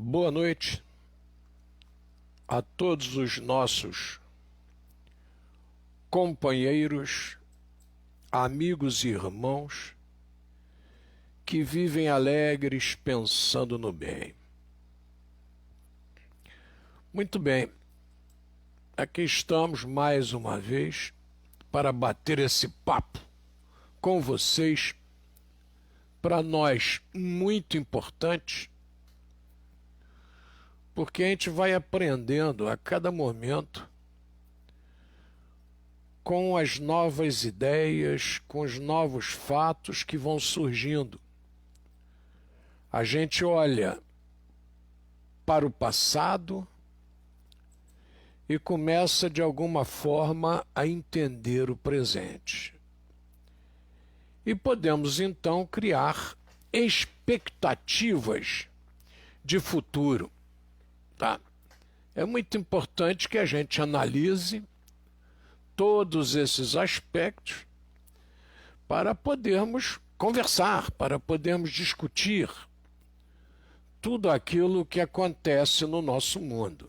Boa noite a todos os nossos companheiros, amigos e irmãos que vivem alegres pensando no bem. Muito bem, aqui estamos mais uma vez para bater esse papo com vocês, para nós muito importante, porque a gente vai aprendendo a cada momento com as novas ideias, com os novos fatos que vão surgindo. A gente olha para o passado e começa de alguma forma a entender o presente. E podemos então criar expectativas de futuro. Tá? É muito importante que a gente analise todos esses aspectos para podermos conversar, para podermos discutir tudo aquilo que acontece no nosso mundo.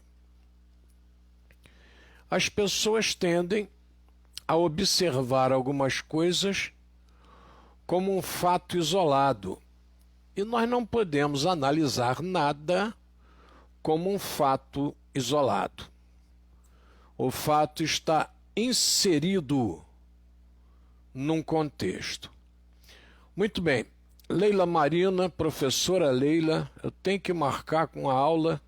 As pessoas tendem a observar algumas coisas como um fato isolado, e nós não podemos analisar nada como um fato isolado. O fato está inserido num contexto. Muito bem, Leila Marina, professora Leila, eu tenho que marcar com a aula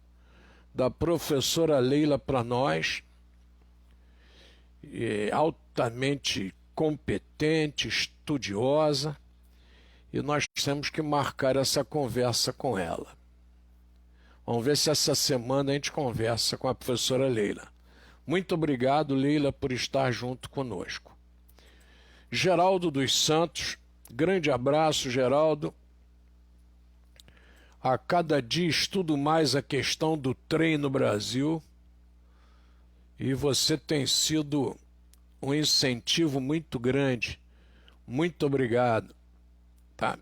da professora Leila para nós, altamente competente, estudiosa, e nós temos que marcar essa conversa com ela. Vamos ver se essa semana a gente conversa com a professora Leila. Muito obrigado, Leila, por estar junto conosco. Geraldo dos Santos, grande abraço, Geraldo. A cada dia estudo mais a questão do trem no Brasil e você tem sido um incentivo muito grande. Muito obrigado. Tá.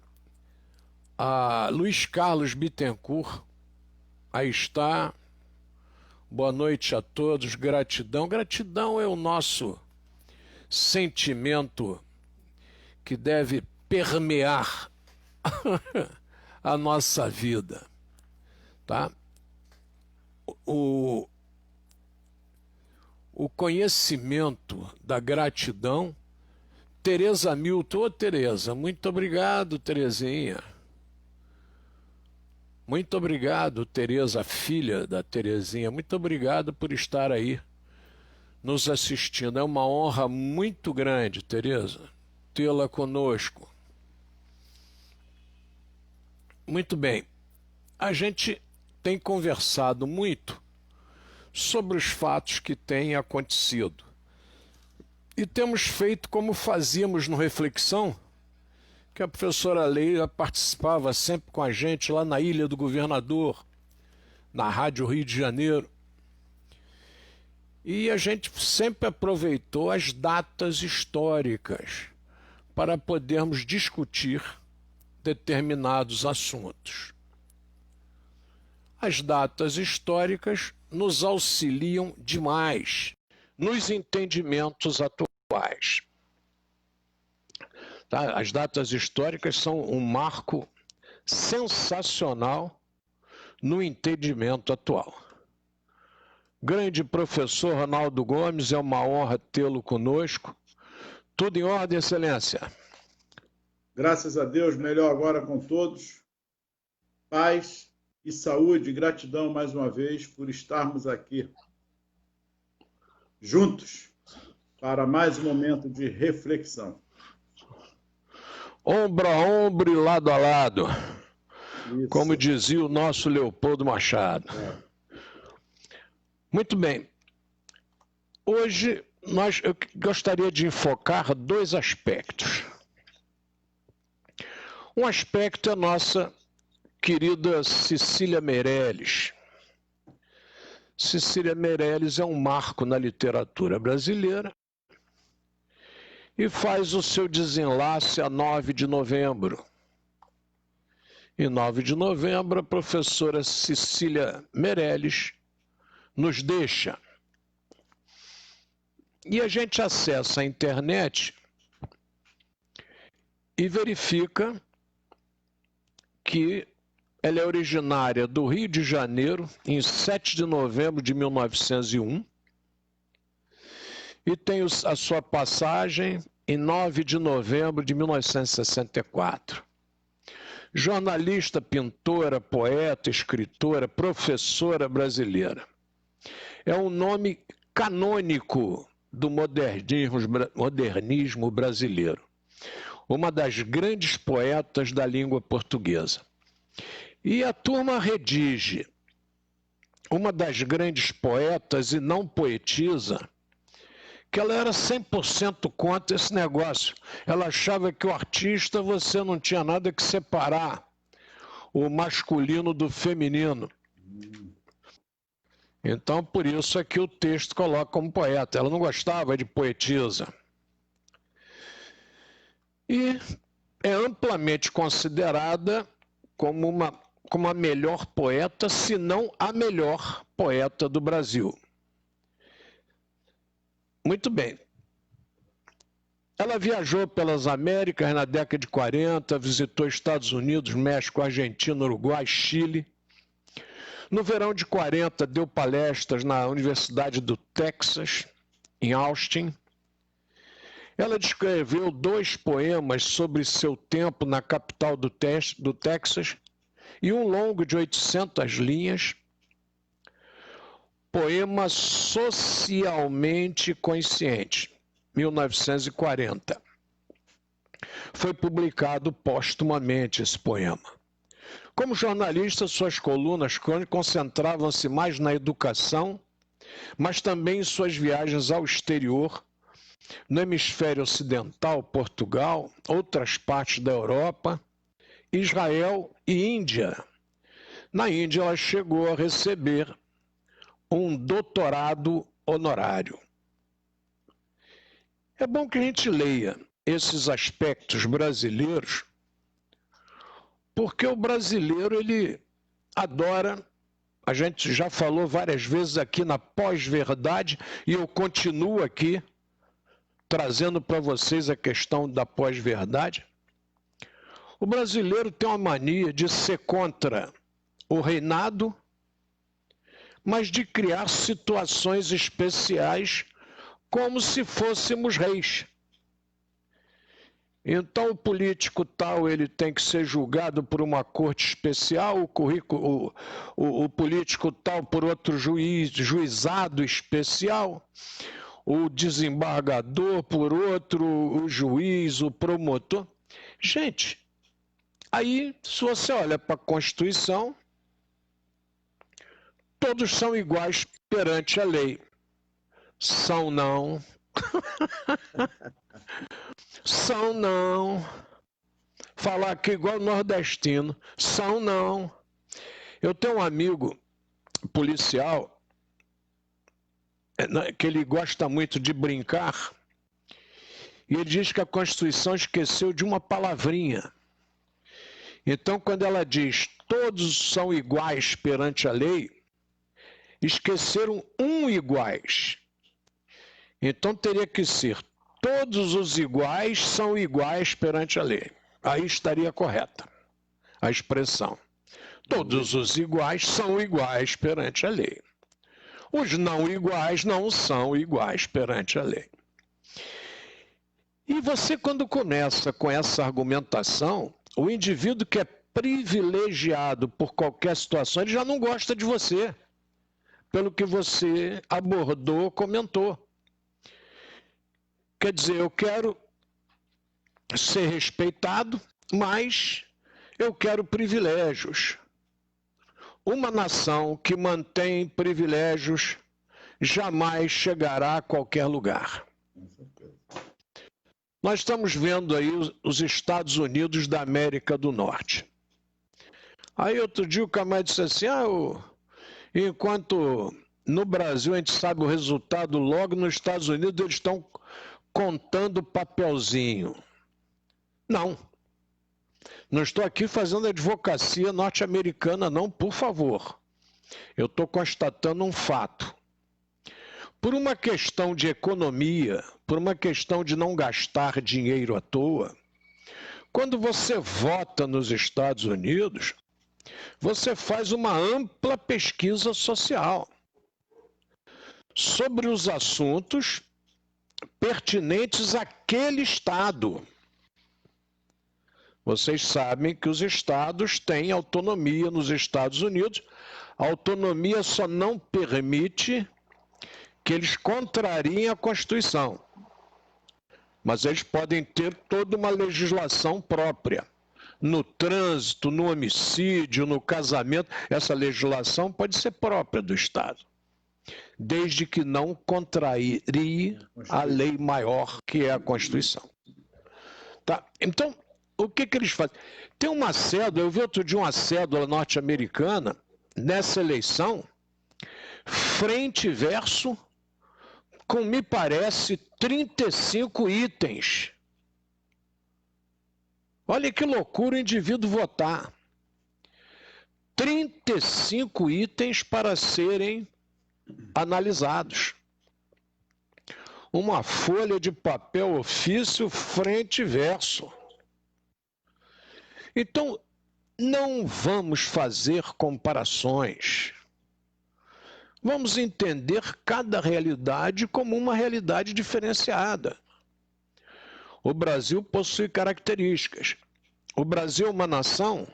A Luiz Carlos Bittencourt, aí está. Boa noite a todos. Gratidão. Gratidão é o nosso sentimento que deve permear a nossa vida. Tá? O conhecimento da gratidão. Tereza Milton. Ô, Tereza, muito obrigado, Terezinha. Muito obrigado, Tereza, filha da Terezinha. Muito obrigado por estar aí nos assistindo. É uma honra muito grande, Tereza, tê-la conosco. Muito bem. A gente tem conversado muito sobre os fatos que têm acontecido. E temos feito como fazíamos no Reflexão, que a professora Leila participava sempre com a gente lá na Ilha do Governador, na Rádio Rio de Janeiro. E a gente sempre aproveitou as datas históricas para podermos discutir determinados assuntos. As datas históricas nos auxiliam demais nos entendimentos atuais. Tá? As datas históricas são um marco sensacional no entendimento atual. Grande professor Ronaldo Gomes, é uma honra tê-lo conosco. Tudo em ordem, excelência? Graças a Deus, melhor agora com todos. Paz e saúde, gratidão mais uma vez por estarmos aqui juntos para mais um momento de reflexão. Ombro a ombro e lado a lado, Isso. Como dizia o nosso Leopoldo Machado. Muito bem. Hoje eu gostaria de enfocar dois aspectos. Um aspecto é a nossa querida Cecília Meirelles. Cecília Meirelles é um marco na literatura brasileira e faz o seu desenlace a 9 de novembro. Em 9 de novembro, a professora Cecília Meirelles nos deixa. E a gente acessa a internet e verifica que ela é originária do Rio de Janeiro, em 7 de novembro de 1901, e tem a sua passagem em 9 de novembro de 1964. Jornalista, pintora, poeta, escritora, professora brasileira. É um nome canônico do modernismo brasileiro. Uma das grandes poetas da língua portuguesa. E a turma redige uma das grandes poetas e não poetisa, que ela era 100% contra esse negócio. Ela achava que o artista, você não tinha nada que separar o masculino do feminino. Então, por isso é que o texto coloca como poeta. Ela não gostava de poetisa. E é amplamente considerada como a melhor poeta, se não a melhor poeta do Brasil. Muito bem. Ela viajou pelas Américas na década de 40, visitou Estados Unidos, México, Argentina, Uruguai, Chile. No verão de 40, deu palestras na Universidade do Texas, em Austin. Ela descreveu 2 poemas sobre seu tempo na capital do Texas e um longo de 800 linhas, poema Socialmente Consciente, 1940. Foi publicado póstumamente esse poema. Como jornalista, suas colunas concentravam-se mais na educação, mas também em suas viagens ao exterior, no hemisfério ocidental, Portugal, outras partes da Europa, Israel e Índia. Na Índia, ela chegou a receber um doutorado honorário. É bom que a gente leia esses aspectos brasileiros, porque o brasileiro, ele adora, a gente já falou várias vezes aqui na pós-verdade, e eu continuo aqui trazendo para vocês a questão da pós-verdade. O brasileiro tem uma mania de ser contra o reinado, mas de criar situações especiais como se fôssemos reis. Então, o político tal, ele tem que ser julgado por uma corte especial, o político tal por outro juizado especial, o desembargador por outro, o juiz, o promotor. Gente, aí, se você olha para a Constituição, todos são iguais perante a lei. São não. São não. Falar aqui igual nordestino. São não. Eu tenho um amigo policial que ele gosta muito de brincar, e ele diz que a Constituição esqueceu de uma palavrinha. Então, quando ela diz todos são iguais perante a lei, esqueceram um iguais. Então, teria que ser todos os iguais são iguais perante a lei. Aí estaria correta a expressão. Todos os iguais são iguais perante a lei. Os não iguais não são iguais perante a lei. E você, quando começa com essa argumentação, o indivíduo que é privilegiado por qualquer situação, ele já não gosta de você, pelo que você abordou, comentou. Quer dizer, eu quero ser respeitado, mas eu quero privilégios. Uma nação que mantém privilégios jamais chegará a qualquer lugar. Nós estamos vendo aí os Estados Unidos da América do Norte. Aí outro dia o camarada disse assim, enquanto no Brasil a gente sabe o resultado logo, nos Estados Unidos eles estão contando papelzinho. Não. Não estou aqui fazendo advocacia norte-americana, não, por favor. Eu estou constatando um fato. Por uma questão de economia, por uma questão de não gastar dinheiro à toa, quando você vota nos Estados Unidos, você faz uma ampla pesquisa social sobre os assuntos pertinentes àquele estado. Vocês sabem que os estados têm autonomia nos Estados Unidos. A autonomia só não permite que eles contrariem a Constituição. Mas eles podem ter toda uma legislação própria. No trânsito, no homicídio, no casamento, essa legislação pode ser própria do Estado, desde que não contrarie a lei maior, que é a Constituição. Tá? Então, o que eles fazem? Tem uma cédula, eu vi outro dia uma cédula norte-americana, nessa eleição, frente e verso, com, me parece, 35 itens. Olha que loucura o indivíduo votar. 35 itens para serem analisados. Uma folha de papel ofício frente e verso. Então, não vamos fazer comparações. Vamos entender cada realidade como uma realidade diferenciada. O Brasil possui características. O Brasil é uma nação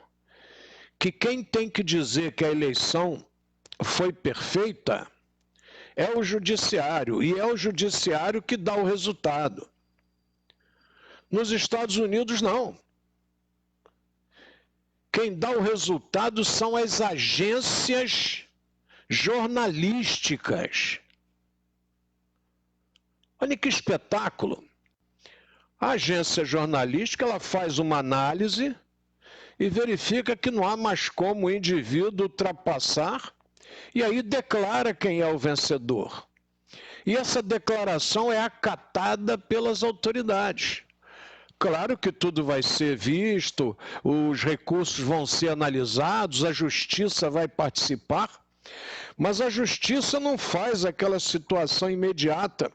que quem tem que dizer que a eleição foi perfeita é o judiciário, e é o judiciário que dá o resultado. Nos Estados Unidos, não. Quem dá o resultado são as agências jornalísticas. Olha que espetáculo. A agência jornalística, ela faz uma análise e verifica que não há mais como o indivíduo ultrapassar, e aí declara quem é o vencedor. E essa declaração é acatada pelas autoridades. Claro que tudo vai ser visto, os recursos vão ser analisados, a justiça vai participar, mas a justiça não faz aquela situação imediata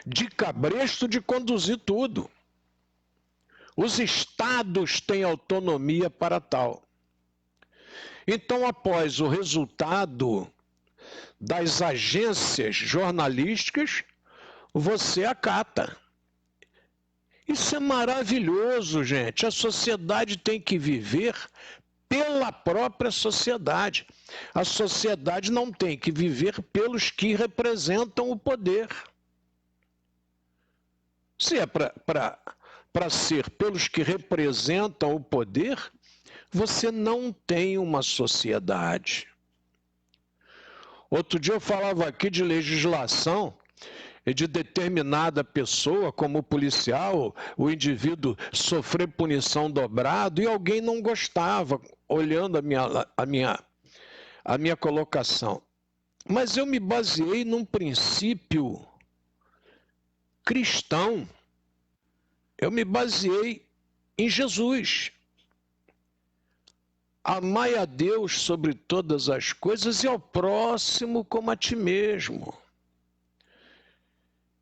de cabresto de conduzir tudo. Os estados têm autonomia para tal. Então, após o resultado das agências jornalísticas, você acata. Isso é maravilhoso, gente. A sociedade tem que viver pela própria sociedade. A sociedade não tem que viver pelos que representam o poder. Se é para ser pelos que representam o poder, você não tem uma sociedade. Outro dia eu falava aqui de legislação e de determinada pessoa, como policial, o indivíduo sofrer punição dobrada, e alguém não gostava, olhando a minha colocação. Mas eu me baseei num princípio cristão. Eu me baseei em Jesus. Amai a Deus sobre todas as coisas e ao próximo como a ti mesmo.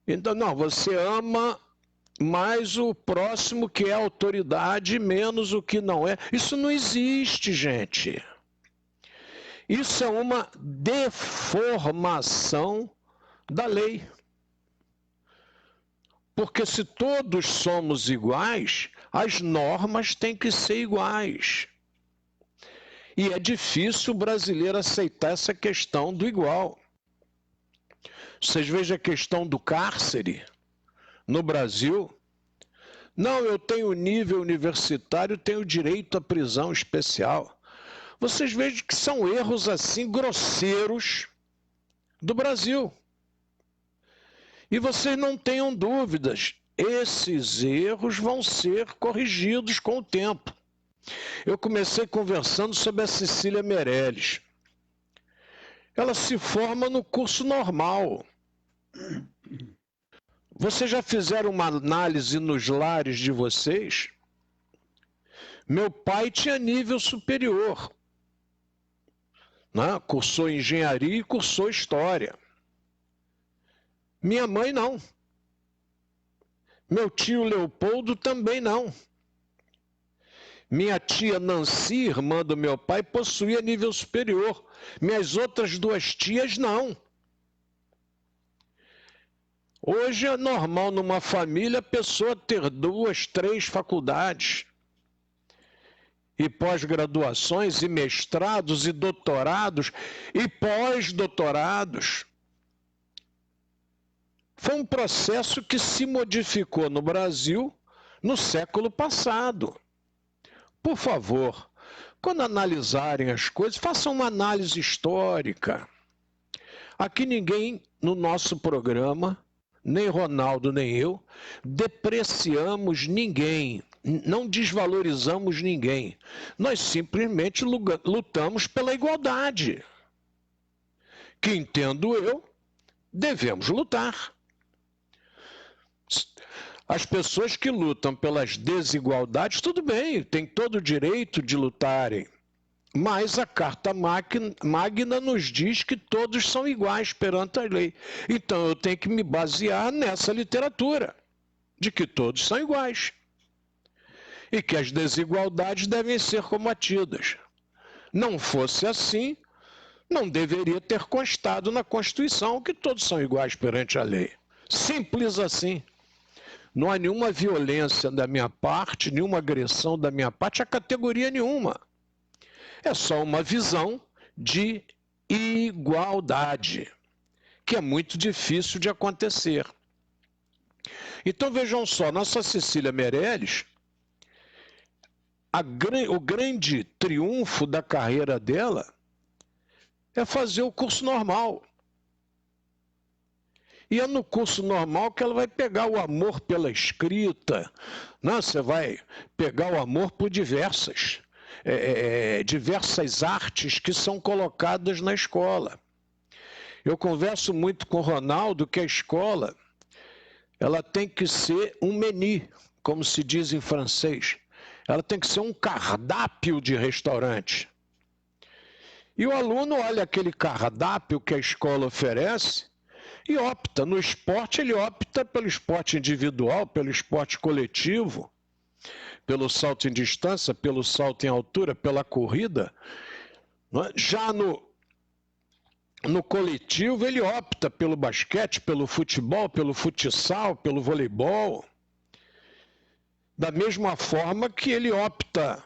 Então, não, você ama mais o próximo que é autoridade, menos o que não é. Isso não existe, gente. Isso é uma deformação da lei. Porque se todos somos iguais, as normas têm que ser iguais. E é difícil o brasileiro aceitar essa questão do igual. Vocês vejam a questão do cárcere no Brasil. Não, eu tenho nível universitário, tenho direito à prisão especial. Vocês vejam que são erros assim grosseiros do Brasil. E vocês não tenham dúvidas, esses erros vão ser corrigidos com o tempo. Eu comecei conversando sobre a Cecília Meirelles. Ela se forma no curso normal. Vocês já fizeram uma análise nos lares de vocês? Meu pai tinha nível superior, né? Cursou engenharia e cursou história. Minha mãe não. Meu tio Leopoldo também não. Minha tia Nancy, irmã do meu pai, possuía nível superior. Minhas outras duas tias não. Hoje é normal numa família a pessoa ter 2, 3 faculdades. E pós-graduações, e mestrados, e doutorados, e pós-doutorados. Foi um processo que se modificou no Brasil no século passado. Por favor, quando analisarem as coisas, façam uma análise histórica. Aqui ninguém no nosso programa, nem Ronaldo nem eu, depreciamos ninguém, não desvalorizamos ninguém. Nós simplesmente lutamos pela igualdade, que, entendo eu, devemos lutar. As pessoas que lutam pelas desigualdades, tudo bem, têm todo o direito de lutarem. Mas a Carta Magna nos diz que todos são iguais perante a lei. Então eu tenho que me basear nessa literatura, de que todos são iguais. E que as desigualdades devem ser combatidas. Não fosse assim, não deveria ter constado na Constituição que todos são iguais perante a lei. Simples assim. Não há nenhuma violência da minha parte, nenhuma agressão da minha parte, a categoria nenhuma. É só uma visão de igualdade, que é muito difícil de acontecer. Então vejam só, nossa Cecília Meirelles, o grande triunfo da carreira dela é fazer o curso normal. E é no curso normal que ela vai pegar o amor pela escrita, né? Você vai pegar o amor por diversas artes que são colocadas na escola. Eu converso muito com o Ronaldo que a escola ela tem que ser um menu, como se diz em francês. Ela tem que ser um cardápio de restaurante. E o aluno olha aquele cardápio que a escola oferece e opta. No esporte, ele opta pelo esporte individual, pelo esporte coletivo, pelo salto em distância, pelo salto em altura, pela corrida. Já no coletivo, ele opta pelo basquete, pelo futebol, pelo futsal, pelo voleibol. Da mesma forma que ele opta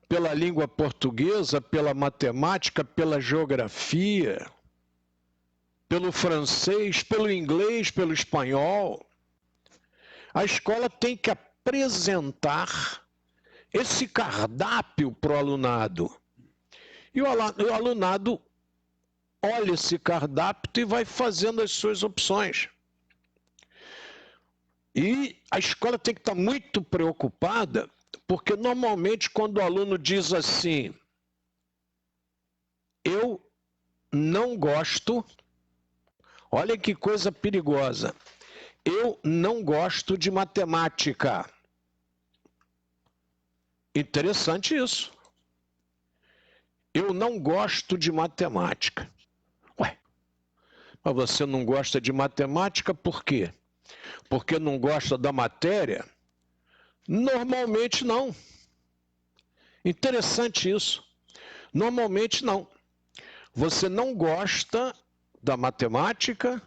pela língua portuguesa, pela matemática, pela geografia, pelo francês, pelo inglês, pelo espanhol. A escola tem que apresentar esse cardápio para o alunado. E o alunado olha esse cardápio e vai fazendo as suas opções. E a escola tem que estar muito preocupada, porque normalmente quando o aluno diz assim, eu não gosto, olha que coisa perigosa, eu não gosto de matemática. Interessante isso. Eu não gosto de matemática. Ué, mas você não gosta de matemática por quê? Porque não gosta da matéria? Normalmente não. Interessante isso. Normalmente não. Você não gosta da matemática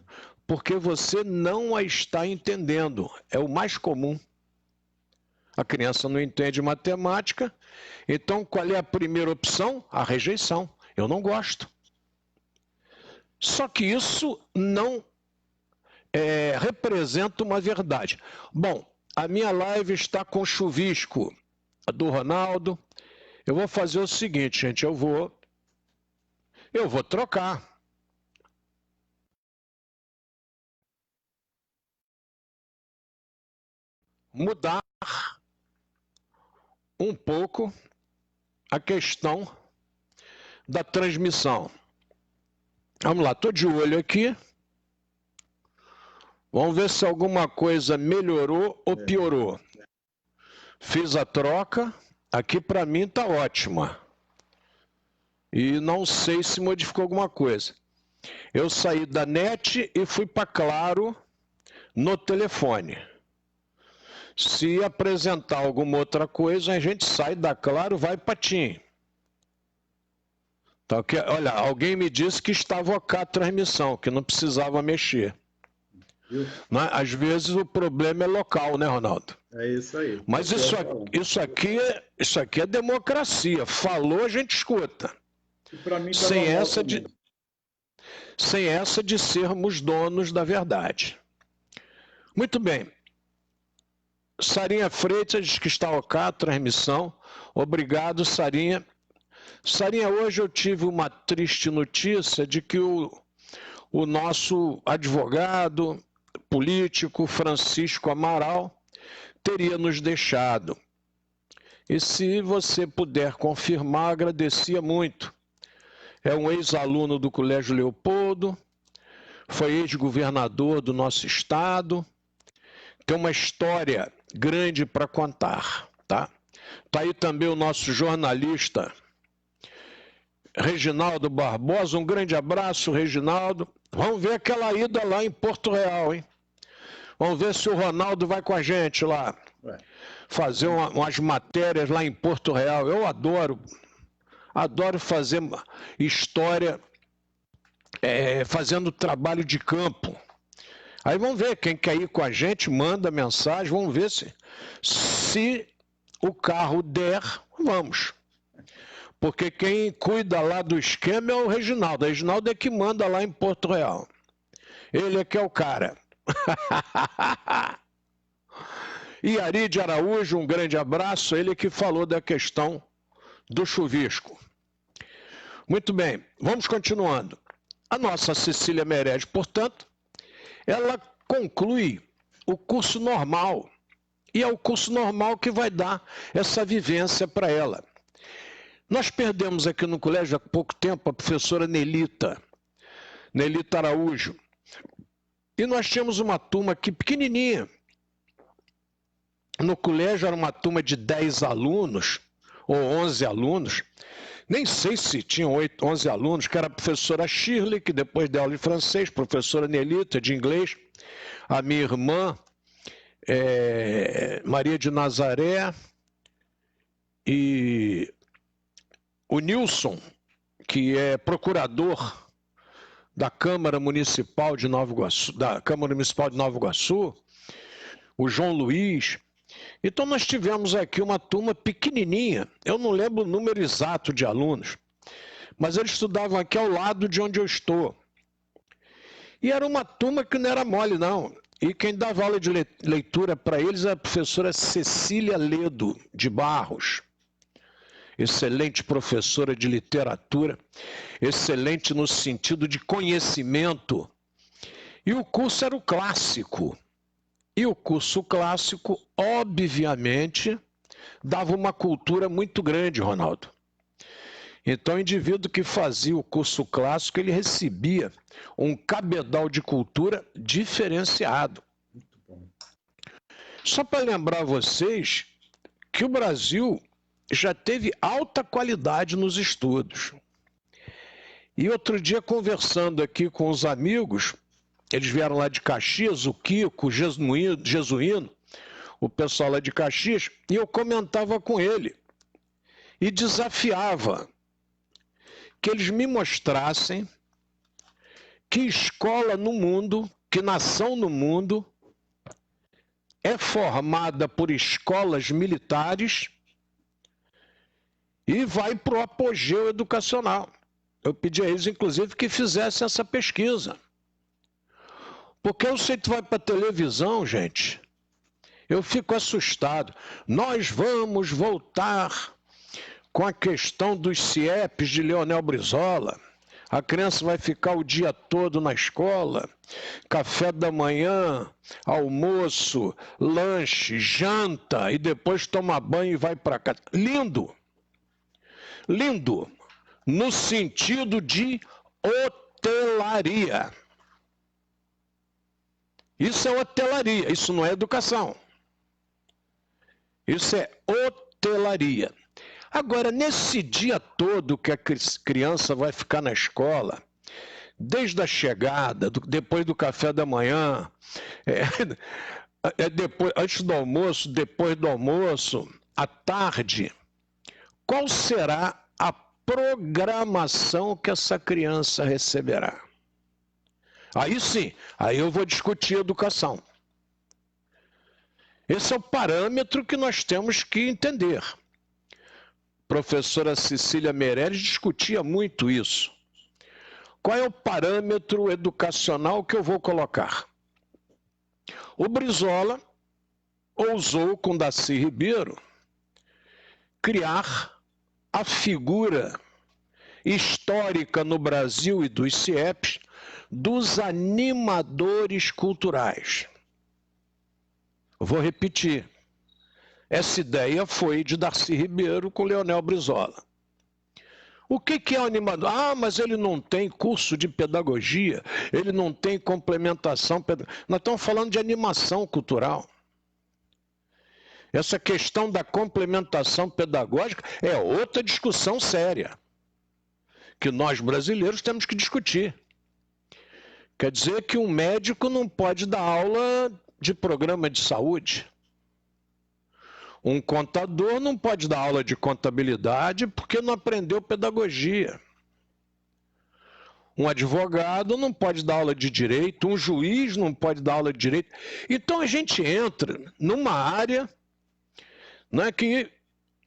porque você não a está entendendo. É o mais comum. A criança não entende matemática, então qual é a primeira opção? A rejeição. Eu não gosto. Só que isso não representa uma verdade. Bom, a minha live está com chuvisco, a do Ronaldo. Eu vou fazer o seguinte, gente, eu vou trocar. Mudar um pouco a questão da transmissão. Vamos lá, estou de olho aqui. Vamos ver se alguma coisa melhorou ou piorou. Fiz a troca. Aqui para mim está ótima. E não sei se modificou alguma coisa. Eu saí da NET e fui para Claro no telefone. Se apresentar alguma outra coisa, a gente sai da Claro e vai para TIM. Tá, okay? Olha, alguém me disse que estava ok a transmissão, que não precisava mexer. Né? Às vezes o problema é local, né, Ronaldo? É isso aí. Mas isso aqui é democracia. Falou, a gente escuta. Para mim, sem essa de sermos donos da verdade. Muito bem. Sarinha Freitas diz que está ok a transmissão. Obrigado, Sarinha. Sarinha, hoje eu tive uma triste notícia de que o nosso advogado político, Francisco Amaral, teria nos deixado. E se você puder confirmar, agradecia muito. É um ex-aluno do Colégio Leopoldo, foi ex-governador do nosso estado, tem uma história grande para contar, tá? Tá aí também o nosso jornalista Reginaldo Barbosa, um grande abraço, Reginaldo. Vamos ver aquela ida lá em Porto Real, hein? Vamos ver se o Ronaldo vai com a gente lá, fazer umas matérias lá em Porto Real. Eu adoro fazer história, fazendo trabalho de campo. Aí vamos ver, quem quer ir com a gente, manda mensagem, vamos ver se o carro der, vamos. Porque quem cuida lá do esquema é o Reginaldo. O Reginaldo é que manda lá em Porto Real. Ele é que é o cara. E Ari de Araújo, um grande abraço, ele que falou da questão do chuvisco. Muito bem, vamos continuando. A nossa Cecília Meirelles, portanto, ela conclui o curso normal. E é o curso normal que vai dar essa vivência para ela. Nós perdemos aqui no colégio há pouco tempo a professora Nelita Araújo. E nós tínhamos uma turma aqui pequenininha. No colégio era uma turma de 10 alunos, ou 11 alunos. Nem sei se tinham 11 alunos, que era a professora Shirley, que depois deu aula de francês, professora Nelita de inglês, a minha irmã, Maria de Nazaré, e o Nilson, que é procurador da Câmara Municipal de Nova Iguaçu, o João Luiz. Então nós tivemos aqui uma turma pequenininha, eu não lembro o número exato de alunos, mas eles estudavam aqui ao lado de onde eu estou. E era uma turma que não era mole, não. E quem dava aula de leitura para eles era a professora Cecília Ledo de Barros. Excelente professora de literatura, excelente no sentido de conhecimento. E o curso era o clássico. E o curso clássico, obviamente, dava uma cultura muito grande, Ronaldo. Então, o indivíduo que fazia o curso clássico, ele recebia um cabedal de cultura diferenciado. Só para lembrar vocês que o Brasil já teve alta qualidade nos estudos. E outro dia, conversando aqui com os amigos, eles vieram lá de Caxias, o Kiko, o Jesuíno, o pessoal lá de Caxias, e eu comentava com ele e desafiava que eles me mostrassem que escola no mundo, que nação no mundo é formada por escolas militares e vai para o apogeu educacional. Eu pedi a eles, inclusive, que fizessem essa pesquisa. Porque eu sei que tu vai para a televisão, gente, eu fico assustado. Nós vamos voltar com a questão dos CIEPs de Leonel Brizola. A criança vai ficar o dia todo na escola, café da manhã, almoço, lanche, janta, e depois toma banho e vai para casa. Lindo! Lindo! No sentido de hotelaria. Isso é hotelaria, isso não é educação. Isso é hotelaria. Agora, nesse dia todo que a criança vai ficar na escola, desde a chegada, depois do café da manhã, depois, antes do almoço, depois do almoço, à tarde, qual será a programação que essa criança receberá? Aí sim, aí eu vou discutir educação. Esse é o parâmetro que nós temos que entender. A professora Cecília Meirelles discutia muito isso. Qual é o parâmetro educacional que eu vou colocar? O Brizola ousou, com Darcy Ribeiro, criar a figura histórica no Brasil e dos CIEPs dos animadores culturais. Vou repetir. Essa ideia foi de Darcy Ribeiro com Leonel Brizola. O que é o animador? Ah, mas ele não tem curso de pedagogia, ele não tem complementação pedagógica. Nós estamos falando de animação cultural. Essa questão da complementação pedagógica é outra discussão séria, que nós brasileiros temos que discutir. Quer dizer que um médico não pode dar aula de programa de saúde. Um contador não pode dar aula de contabilidade porque não aprendeu pedagogia. Um advogado não pode dar aula de direito, um juiz não pode dar aula de direito. Então a gente entra numa área, não é, que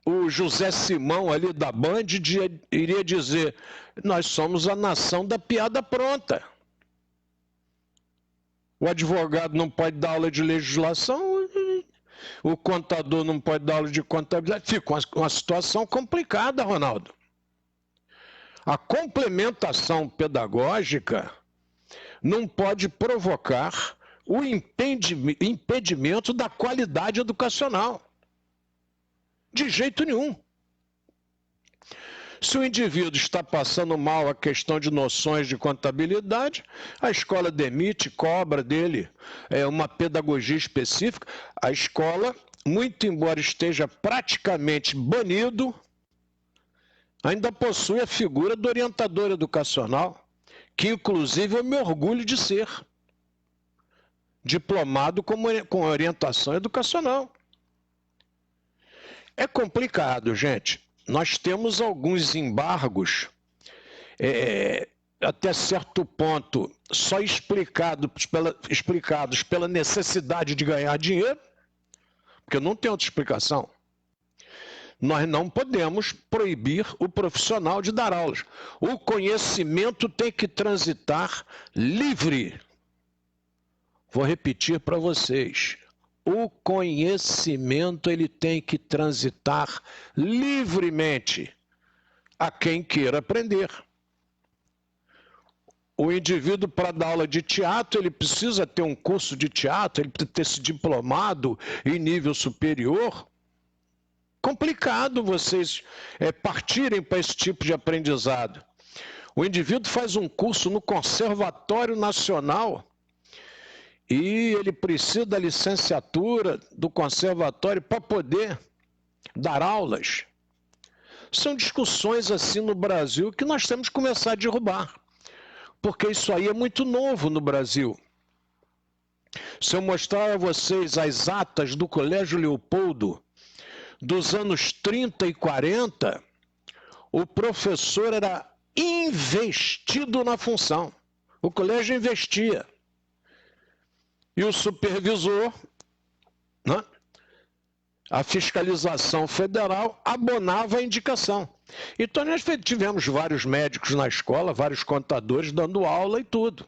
o José Simão ali da Band iria dizer: nós somos a nação da piada pronta. O advogado não pode dar aula de legislação, o contador não pode dar aula de contabilidade. Fica uma situação complicada, Ronaldo. A complementação pedagógica não pode provocar o impedimento da qualidade educacional. De jeito nenhum. Se o indivíduo está passando mal a questão de noções de contabilidade, a escola demite, cobra dele uma pedagogia específica. A escola, muito embora esteja praticamente banido, ainda possui a figura do orientador educacional, que inclusive eu me orgulho de ser diplomado com orientação educacional. É complicado, gente. Nós temos alguns embargos, até certo ponto, só explicados pela necessidade de ganhar dinheiro, porque não tem outra explicação. Nós não podemos proibir o profissional de dar aulas. O conhecimento tem que transitar livre. Vou repetir para vocês. O conhecimento ele tem que transitar livremente a quem queira aprender. O indivíduo, para dar aula de teatro, ele precisa ter um curso de teatro, ele precisa ter se diplomado em nível superior. Complicado vocês partirem para esse tipo de aprendizado. O indivíduo faz um curso no Conservatório Nacional e ele precisa da licenciatura do conservatório para poder dar aulas. São discussões assim no Brasil que nós temos que começar a derrubar, porque isso aí é muito novo no Brasil. Se eu mostrar a vocês as atas do Colégio Leopoldo dos anos 30 e 40, o professor era investido na função. O colégio investia. E o supervisor, né, a fiscalização federal, abonava a indicação. Então nós tivemos vários médicos na escola, vários contadores dando aula e tudo,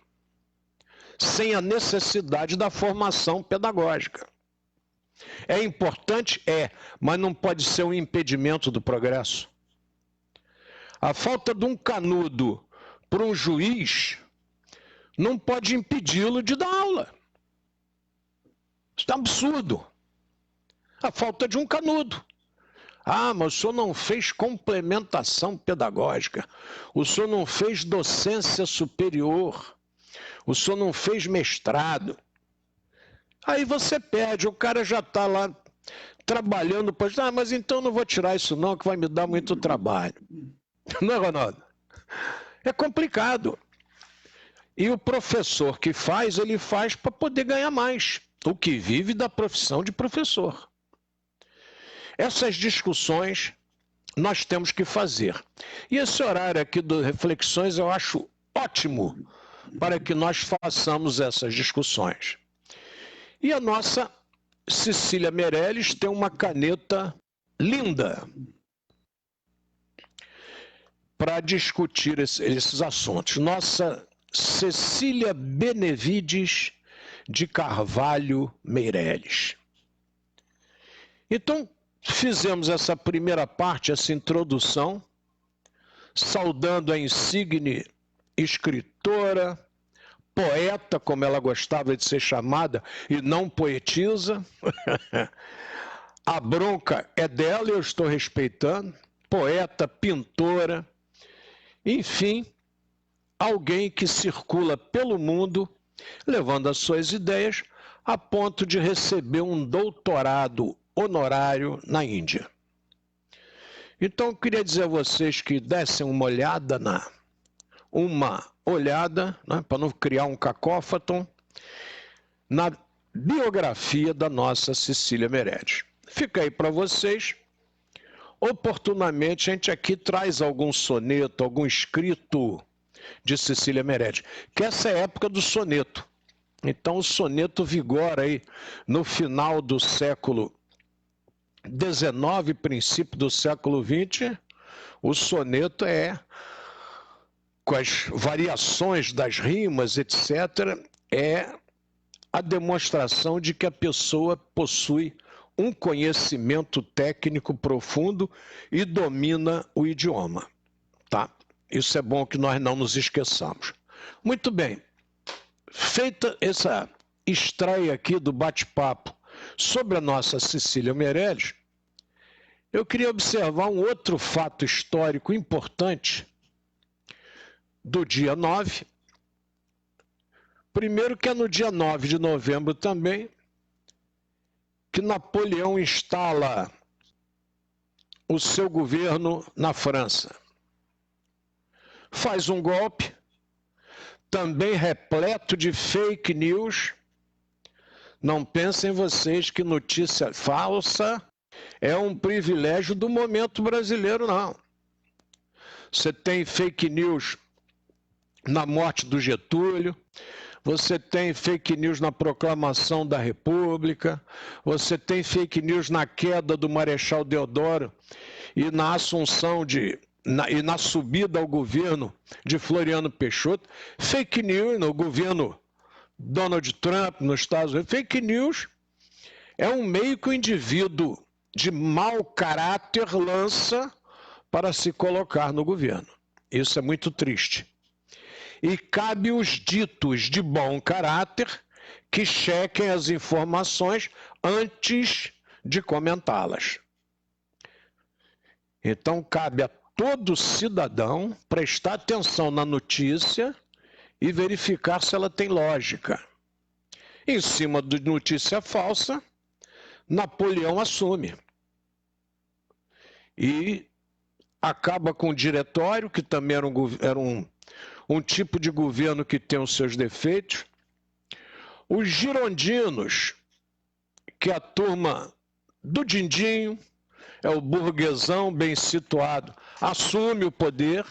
sem a necessidade da formação pedagógica. É importante? Mas não pode ser um impedimento do progresso. A falta de um canudo para um juiz não pode impedi-lo de dar aula. Isso é um absurdo. A falta de um canudo. Ah, mas o senhor não fez complementação pedagógica. O senhor não fez docência superior. O senhor não fez mestrado. Aí você perde, o cara já está lá trabalhando, pois, mas então não vou tirar isso não, que vai me dar muito trabalho. Não é, Ronaldo? É complicado. E o professor que faz, ele faz para poder ganhar mais, o que vive da profissão de professor. Essas discussões nós temos que fazer. E esse horário aqui do Reflexões eu acho ótimo para que nós façamos essas discussões. E a nossa Cecília Meirelles tem uma caneta linda para discutir esses assuntos. Nossa Cecília Benevides de Carvalho Meirelles. Então, fizemos essa primeira parte, essa introdução, saudando a insigne escritora, poeta, como ela gostava de ser chamada, e não poetisa. A bronca é dela, eu estou respeitando. Poeta, pintora, enfim, alguém que circula pelo mundo, levando as suas ideias, a ponto de receber um doutorado honorário na Índia. Então, eu queria dizer a vocês que dessem uma olhada, né, para não criar um cacófaton, na biografia da nossa Cecília Meirelles. Fica aí para vocês. Oportunamente, a gente aqui traz algum soneto, algum escrito de Cecília Meirelles, que essa é a época do soneto. Então, o soneto vigora aí no final do século XIX, princípio do século XX. O soneto com as variações das rimas, etc., é a demonstração de que a pessoa possui um conhecimento técnico profundo e domina o idioma, tá? Isso é bom que nós não nos esqueçamos. Muito bem, feita essa estreia aqui do bate-papo sobre a nossa Cecília Meirelles, eu queria observar um outro fato histórico importante do dia 9. Primeiro que é no dia 9 de novembro também, que Napoleão instala o seu governo na França. Faz um golpe, também repleto de fake news. Não pensem vocês que notícia falsa é um privilégio do momento brasileiro, não. Você tem fake news na morte do Getúlio, você tem fake news na proclamação da República, você tem fake news na queda do Marechal Deodoro e na assunção e na subida ao governo de Floriano Peixoto, fake news no governo Donald Trump nos Estados Unidos. Fake news é um meio que o indivíduo de mau caráter lança para se colocar no governo. Isso é muito triste. E cabe os ditos de bom caráter que chequem as informações antes de comentá-las. Então, cabe a todo cidadão prestar atenção na notícia e verificar se ela tem lógica. Em cima de notícia falsa, Napoleão assume. E acaba com o diretório, que também era um tipo de governo que tem os seus defeitos. Os girondinos, que é a turma do Dindinho, é o burguesão bem situado, assume o poder,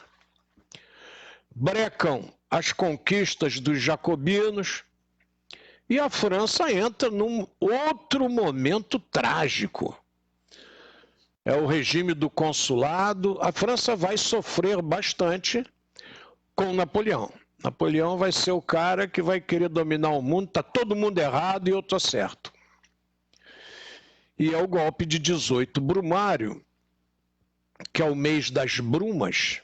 brecam as conquistas dos jacobinos, e a França entra num outro momento trágico. É o regime do consulado. A França vai sofrer bastante com Napoleão. Napoleão vai ser o cara que vai querer dominar o mundo, está todo mundo errado e eu estou certo. E é o golpe de 18 Brumário, que é o mês das brumas,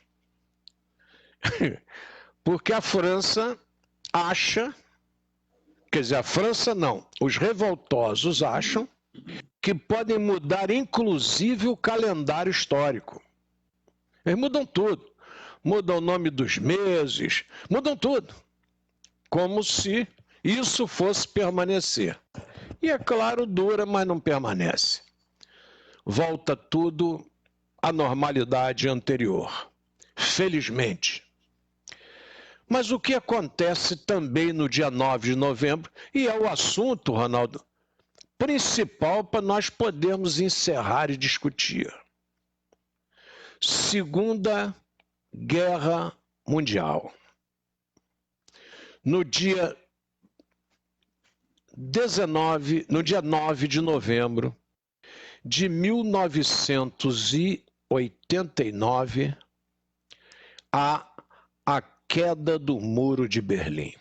porque a França acha, quer dizer, a França não, os revoltosos acham que podem mudar inclusive o calendário histórico. Eles mudam tudo. Mudam o nome dos meses, mudam tudo. Como se isso fosse permanecer. E é claro, dura, mas não permanece. Volta tudo à normalidade anterior, felizmente. Mas o que acontece também no dia 9 de novembro, e é o assunto, Ronaldo, principal para nós podermos encerrar e discutir. Segunda Guerra Mundial. No dia 9 de novembro de 1989, a queda do Muro de Berlim.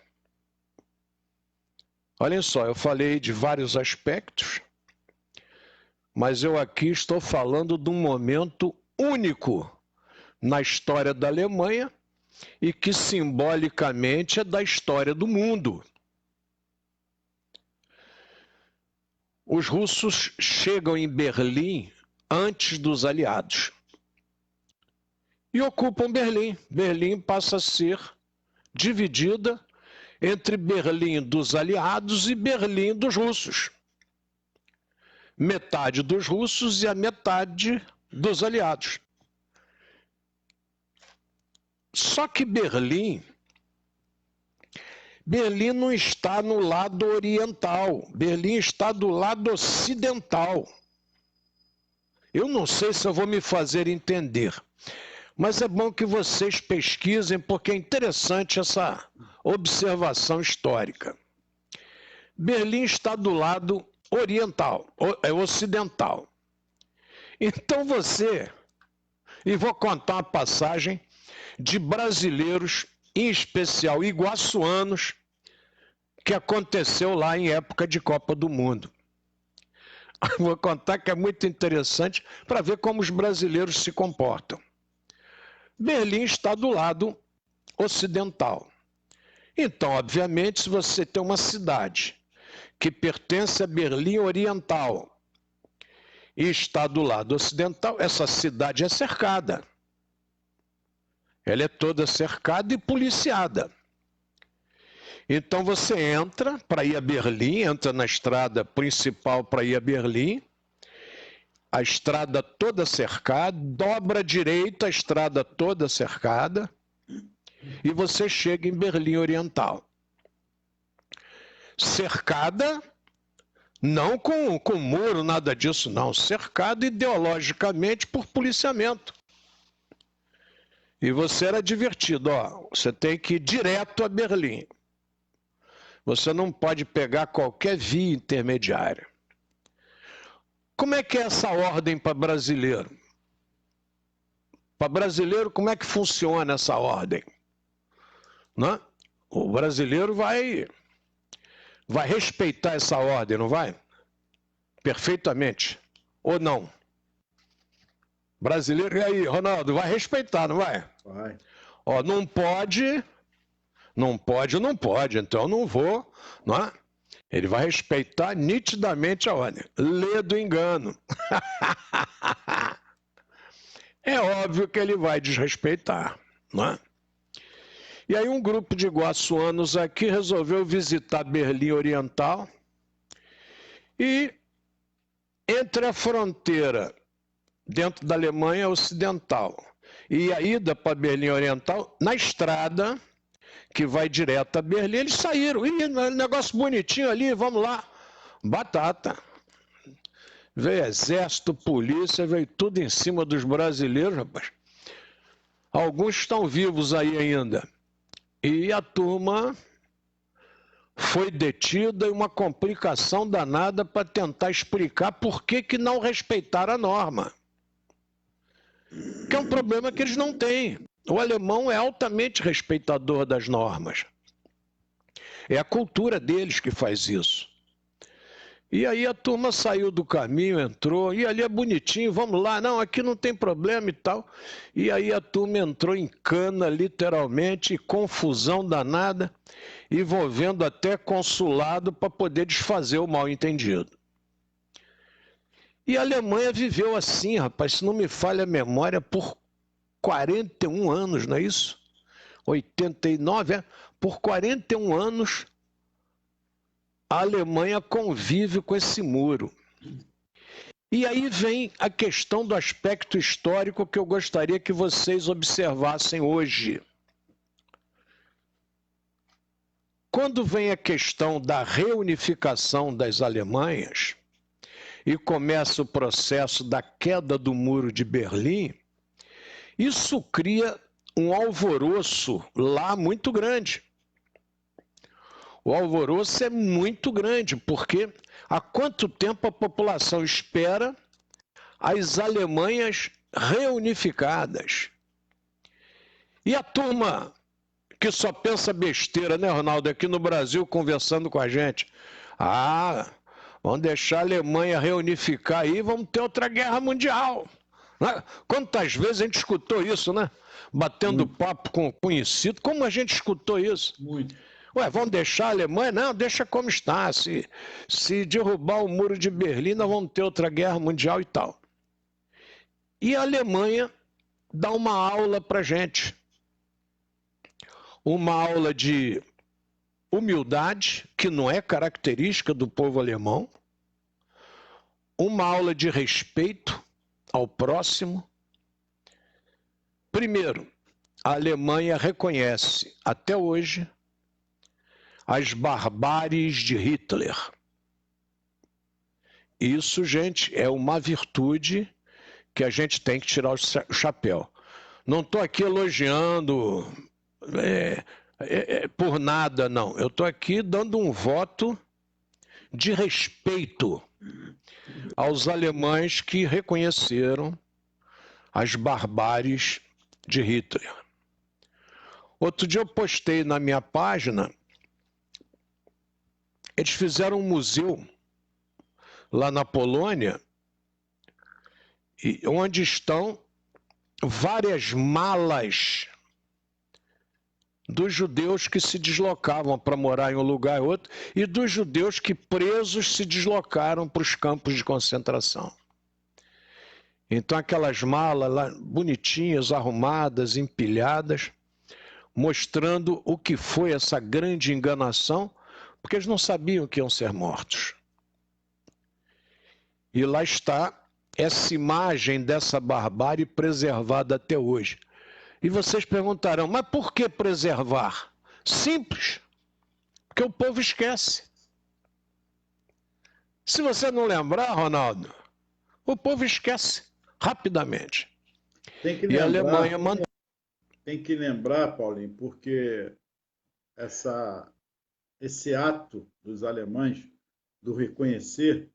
Olhem só, eu falei de vários aspectos, mas eu aqui estou falando de um momento único na história da Alemanha e que simbolicamente é da história do mundo. Os russos chegam em Berlim antes dos aliados e ocupam Berlim. Berlim passa a ser dividida entre Berlim dos aliados e Berlim dos russos. Metade dos russos e a metade dos aliados. Só que Berlim não está no lado oriental, Berlim está do lado ocidental. Eu não sei se eu vou me fazer entender, mas é bom que vocês pesquisem, porque é interessante essa observação histórica. Berlim está do lado oriental, ocidental. Então e vou contar uma passagem de brasileiros, em especial iguaçuanos, que aconteceu lá em época de Copa do Mundo. Vou contar que é muito interessante para ver como os brasileiros se comportam. Berlim está do lado ocidental. Então, obviamente, se você tem uma cidade que pertence a Berlim Oriental e está do lado ocidental, essa cidade é cercada. Ela é toda cercada e policiada. Então você entra para ir a Berlim, entra na estrada principal para ir a Berlim, a estrada toda cercada, dobra à direita, a estrada toda cercada, e você chega em Berlim Oriental. Cercada, não com muro, nada disso, não. Cercada ideologicamente por policiamento. E você era advertido, você tem que ir direto a Berlim. Você não pode pegar qualquer via intermediária. Como é que é essa ordem para brasileiro? Para brasileiro, como é que funciona essa ordem? Né? O brasileiro vai respeitar essa ordem, não vai? Perfeitamente. Ou não? Brasileiro, e aí, Ronaldo, vai respeitar, não vai? Vai. Não pode, então eu não vou, não é? Ele vai respeitar nitidamente a ordem. Lê do engano. É óbvio que ele vai desrespeitar, não é? E aí um grupo de iguaçuanos aqui resolveu visitar Berlim Oriental e entre a fronteira dentro da Alemanha Ocidental e a ida para Berlim Oriental, na estrada que vai direto a Berlim, eles saíram. Negócio bonitinho ali, vamos lá. Batata. Veio exército, polícia, veio tudo em cima dos brasileiros, rapaz. Alguns estão vivos aí ainda. E a turma foi detida e uma complicação danada para tentar explicar por que não respeitaram a norma. Que é um problema que eles não têm. O alemão é altamente respeitador das normas. É a cultura deles que faz isso. E aí a turma saiu do caminho, entrou, e ali é bonitinho, vamos lá, não, aqui não tem problema e tal. E aí a turma entrou em cana, literalmente, confusão danada, envolvendo até consulado para poder desfazer o mal-entendido. E a Alemanha viveu assim, rapaz, se não me falha a memória, por 41 anos, não é isso? 89, por 41 anos, a Alemanha convive com esse muro. E aí vem a questão do aspecto histórico que eu gostaria que vocês observassem hoje. Quando vem a questão da reunificação das Alemanhas e começa o processo da queda do Muro de Berlim, isso cria um alvoroço lá muito grande. O alvoroço é muito grande, porque há quanto tempo a população espera as Alemanhas reunificadas? E a turma que só pensa besteira, né, Ronaldo, aqui no Brasil conversando com a gente. Ah, vamos deixar a Alemanha reunificar aí, vamos ter outra guerra mundial. Quantas vezes a gente escutou isso, né? Batendo papo com conhecido, como a gente escutou isso? Muito. Ué, vamos deixar a Alemanha? Não, deixa como está. Se derrubar o Muro de Berlim, nós vamos ter outra guerra mundial e tal. E a Alemanha dá uma aula para a gente. Uma aula de humildade, que não é característica do povo alemão. Uma aula de respeito ao próximo. Primeiro, a Alemanha reconhece, até hoje, as barbáries de Hitler. Isso, gente, é uma virtude que a gente tem que tirar o chapéu. Não estou aqui elogiando por nada, não. Eu estou aqui dando um voto de respeito aos alemães que reconheceram as barbáries de Hitler. Outro dia eu postei na minha página. Eles fizeram um museu lá na Polônia, onde estão várias malas dos judeus que se deslocavam para morar em um lugar ou outro e dos judeus que presos se deslocaram para os campos de concentração. Então aquelas malas lá bonitinhas, arrumadas, empilhadas, mostrando o que foi essa grande enganação, porque eles não sabiam que iam ser mortos. E lá está essa imagem dessa barbárie preservada até hoje. E vocês perguntarão, mas por que preservar? Simples, porque o povo esquece. Se você não lembrar, Ronaldo, o povo esquece rapidamente. Tem que lembrar, e a Alemanha mantém. Tem que lembrar, Paulinho, porque esse ato dos alemães do reconhecer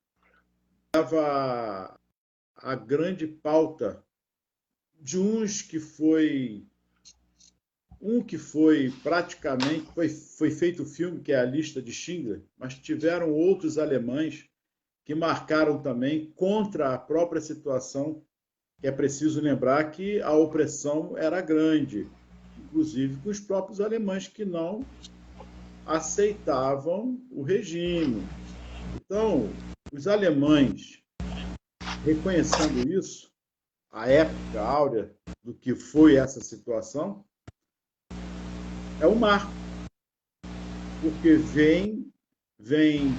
dava a grande pauta de um que foi praticamente, foi feito o filme, que é A Lista de Schindler, mas tiveram outros alemães que marcaram também contra a própria situação, que é preciso lembrar que a opressão era grande, inclusive com os próprios alemães que não aceitavam o regime. Então, os alemães, reconhecendo isso, a época áurea do que foi essa situação, é um marco, porque vem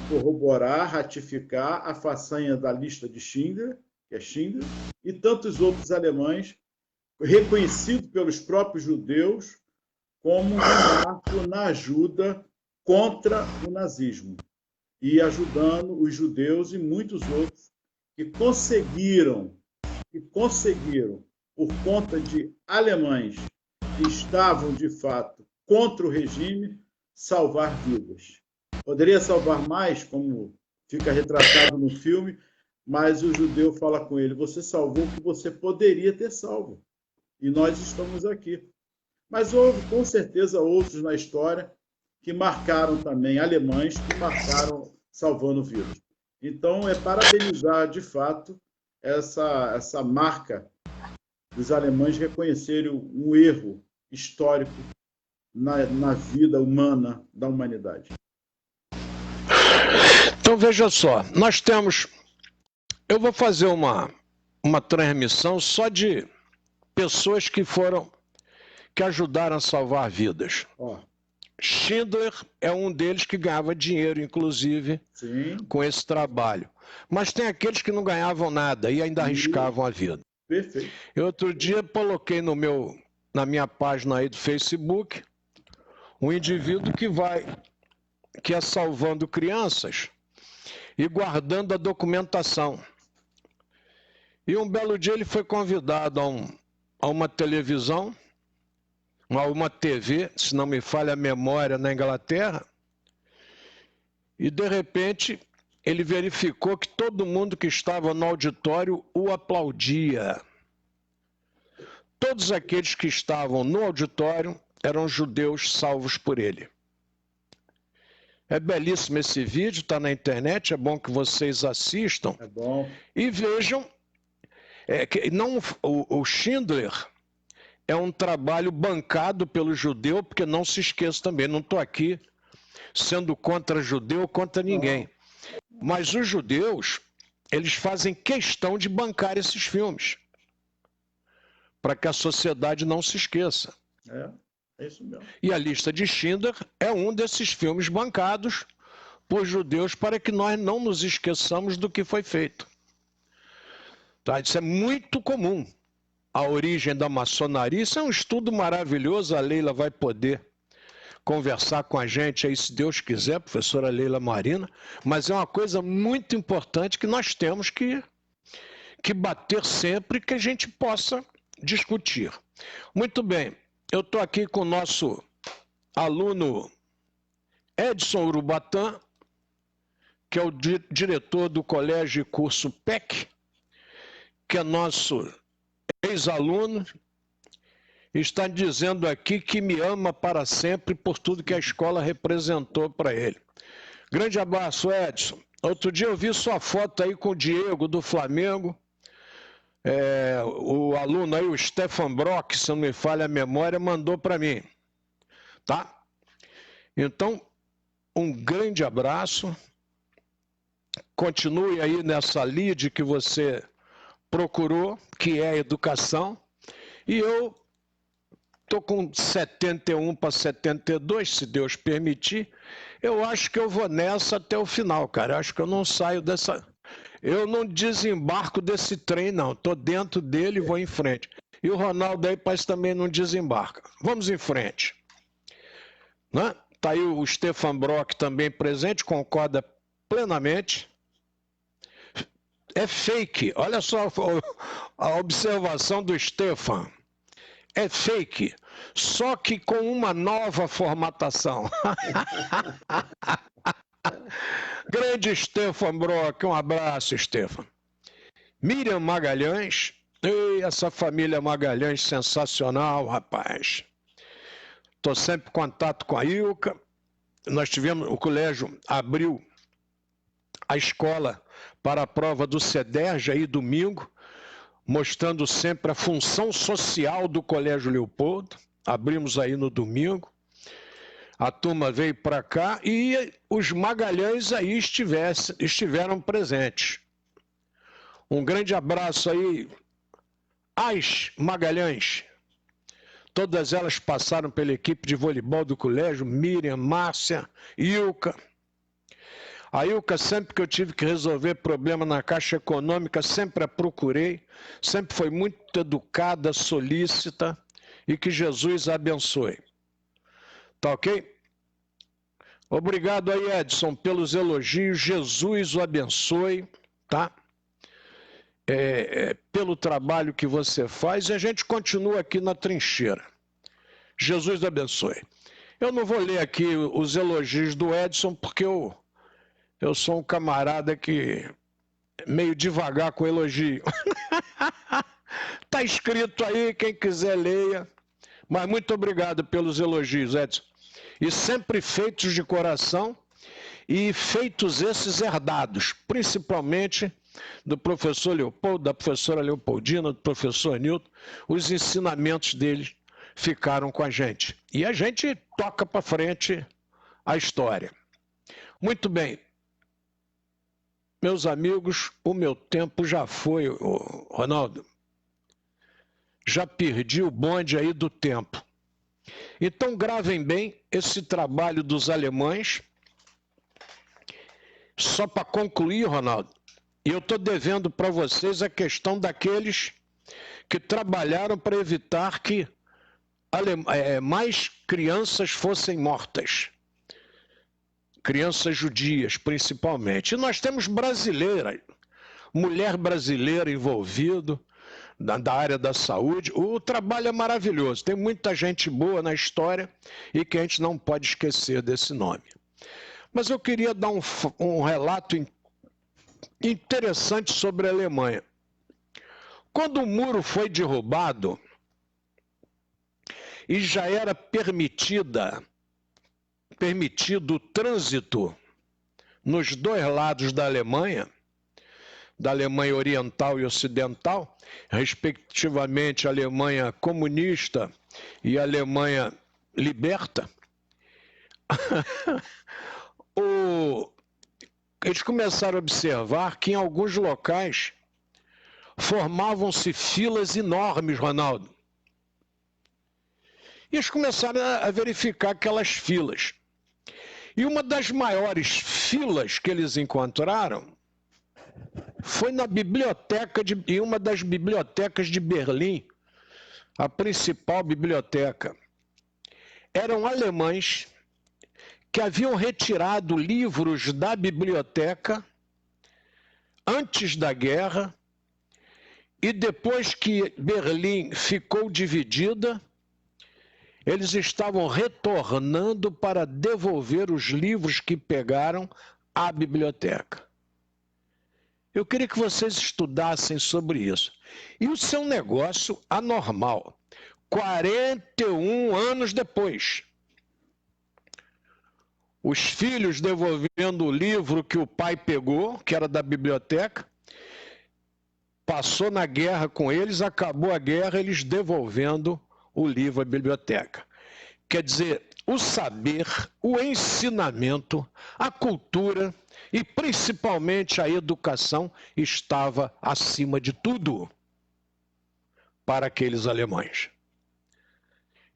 corroborar, ratificar a façanha da lista de Schindler, que é Schindler, e tantos outros alemães, reconhecido pelos próprios judeus como um marco na ajuda contra o nazismo, e ajudando os judeus e muitos outros que conseguiram, por conta de alemães que estavam, de fato, contra o regime, salvar vidas. Poderia salvar mais, como fica retratado no filme, mas o judeu fala com ele, você salvou o que você poderia ter salvo. E nós estamos aqui. Mas houve, com certeza, outros na história que marcaram também, alemães, que marcaram salvando vidas. Então, é parabenizar, de fato, essa marca dos alemães reconhecerem um erro histórico na vida humana da humanidade. Então, veja só, nós temos... Eu vou fazer uma transmissão só de pessoas que ajudaram a salvar vidas. Schindler é um deles que ganhava dinheiro, inclusive, Sim. com esse trabalho. Mas tem aqueles que não ganhavam nada e ainda arriscavam a vida. Perfeito. Eu outro dia coloquei na minha página aí do Facebook um indivíduo que é salvando crianças e guardando a documentação. E um belo dia ele foi convidado a uma televisão, a uma TV, se não me falha a memória, na Inglaterra, e de repente ele verificou que todo mundo que estava no auditório o aplaudia. Todos aqueles que estavam no auditório eram judeus salvos por ele. É belíssimo esse vídeo, está na internet, é bom que vocês assistam. É bom. E vejam, o Schindler é um trabalho bancado pelo judeu, porque não se esqueça também, não estou aqui sendo contra judeu, contra ninguém. Mas os judeus, eles fazem questão de bancar esses filmes, para que a sociedade não se esqueça. É isso mesmo. E a lista de Schindler é um desses filmes bancados por judeus para que nós não nos esqueçamos do que foi feito. Tá? Isso é muito comum. A origem da maçonaria, isso é um estudo maravilhoso, a Leila vai poder conversar com a gente aí, se Deus quiser, professora Leila Marina, mas é uma coisa muito importante que nós temos que bater sempre, que a gente possa discutir. Muito bem, eu estou aqui com o nosso aluno Edson Urubatã, que é o diretor do Colégio e Curso PEC, que é nosso ex-aluno, está dizendo aqui que me ama para sempre por tudo que a escola representou para ele. Grande abraço, Edson. Outro dia eu vi sua foto aí com o Diego do Flamengo, o aluno aí, o Stefan Brock, se não me falha a memória, mandou para mim, tá? Então, um grande abraço, continue aí nessa lide que você procurou, que é a educação, e eu estou com 71 para 72, se Deus permitir, eu acho que eu vou nessa até o final, cara, eu acho que eu não saio dessa... Eu não desembarco desse trem, não. Estou dentro dele e vou em frente. E o Ronaldo aí parece também não desembarca. Vamos em frente. Né? Tá aí o Stefan Brock também presente, concorda plenamente. É fake. Olha só a observação do Stefan. É fake, só que com uma nova formatação. Grande Stefan Brock, um abraço, Stefan. Miriam Magalhães, essa família Magalhães sensacional, rapaz. Estou sempre em contato com a Ilka. Nós tivemos, o colégio abriu a escola para a prova do CEDERJ aí domingo, mostrando sempre a função social do Colégio Leopoldo. Abrimos aí no domingo. A turma veio para cá e os Magalhães aí estiveram presentes. Um grande abraço aí às Magalhães. Todas elas passaram pela equipe de voleibol do colégio, Miriam, Márcia, Ilka. A Ilka, sempre que eu tive que resolver problema na Caixa Econômica, sempre a procurei, sempre foi muito educada, solícita, e que Jesus a abençoe. Tá ok? Obrigado aí, Edson, pelos elogios. Jesus o abençoe, tá? Pelo trabalho que você faz, e a gente continua aqui na trincheira. Jesus abençoe. Eu não vou ler aqui os elogios do Edson, porque eu sou um camarada que meio devagar com elogio. Tá escrito aí, quem quiser leia. Mas muito obrigado pelos elogios, Edson. E sempre feitos de coração, e feitos esses herdados, principalmente do professor Leopoldo, da professora Leopoldina, do professor Nilton. Os ensinamentos deles ficaram com a gente. E a gente toca para frente a história. Muito bem. Meus amigos, o meu tempo já foi, Ronaldo. Já perdi o bonde aí do tempo. Então, gravem bem esse trabalho dos alemães. Só para concluir, Ronaldo, e eu estou devendo para vocês a questão daqueles que trabalharam para evitar que mais crianças fossem mortas. Crianças judias, principalmente. E nós temos brasileira, mulher brasileira envolvida da área da saúde. O trabalho é maravilhoso. Tem muita gente boa na história e que a gente não pode esquecer desse nome. Mas eu queria dar um relato interessante sobre a Alemanha. Quando o muro foi derrubado e já era permitido o trânsito nos dois lados da Alemanha Oriental e Ocidental, respectivamente a Alemanha comunista e a Alemanha liberta, eles começaram a observar que em alguns locais formavam-se filas enormes, Ronaldo. E eles começaram a verificar aquelas filas. E uma das maiores filas que eles encontraram foi em uma das bibliotecas de Berlim, a principal biblioteca. Eram alemães que haviam retirado livros da biblioteca antes da guerra e depois que Berlim ficou dividida, eles estavam retornando para devolver os livros que pegaram à biblioteca. Eu queria que vocês estudassem sobre isso. E o seu negócio anormal, 41 anos depois. Os filhos devolvendo o livro que o pai pegou, que era da biblioteca, passou na guerra com eles, acabou a guerra, eles devolvendo o livro à biblioteca. Quer dizer, o saber, o ensinamento, a cultura e principalmente a educação estava acima de tudo para aqueles alemães.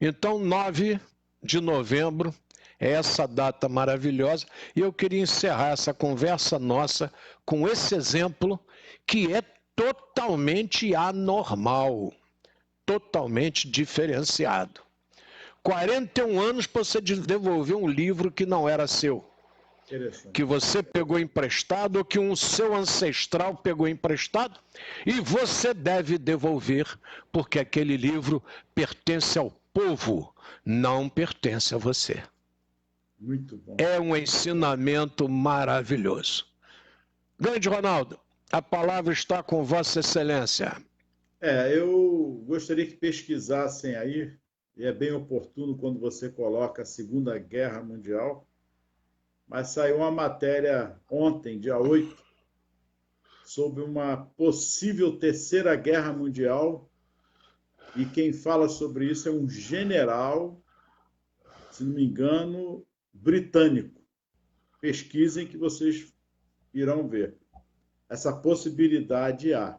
Então, 9 de novembro é essa data maravilhosa e eu queria encerrar essa conversa nossa com esse exemplo que é totalmente anormal, totalmente diferenciado. 41 anos para você devolver um livro que não era seu, que você pegou emprestado ou que um seu ancestral pegou emprestado e você deve devolver porque aquele livro pertence ao povo, não pertence a você. Muito bom. É um ensinamento maravilhoso. Grande Ronaldo, a palavra está com Vossa Excelência. Eu gostaria que pesquisassem aí, e é bem oportuno quando você coloca a Segunda Guerra Mundial, mas saiu uma matéria ontem, dia 8, sobre uma possível Terceira Guerra Mundial, e quem fala sobre isso é um general, se não me engano, britânico. Pesquisem que vocês irão ver. Essa possibilidade há.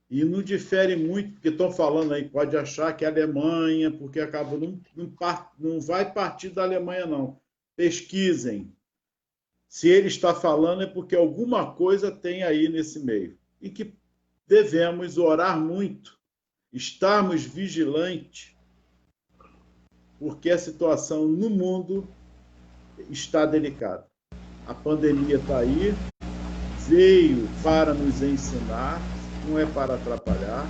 E não difere muito, porque estão falando aí, pode achar que é a Alemanha, porque acaba, não vai partir da Alemanha, não. Pesquisem. Se ele está falando é porque alguma coisa tem aí nesse meio. E que devemos orar muito, estarmos vigilantes, porque a situação no mundo está delicada. A pandemia está aí, veio para nos ensinar, não é para atrapalhar,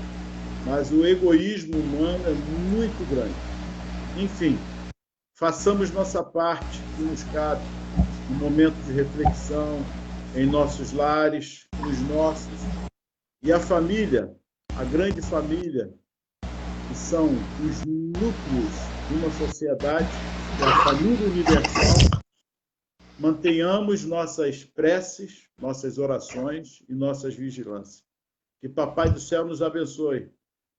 mas o egoísmo humano é muito grande. Enfim, façamos nossa parte que nos cabe, um momento de reflexão em nossos lares, nos nossos, e a família, a grande família, que são os núcleos de uma sociedade, que é a família universal. Mantenhamos nossas preces, nossas orações e nossas vigilâncias. Que Papai do Céu nos abençoe.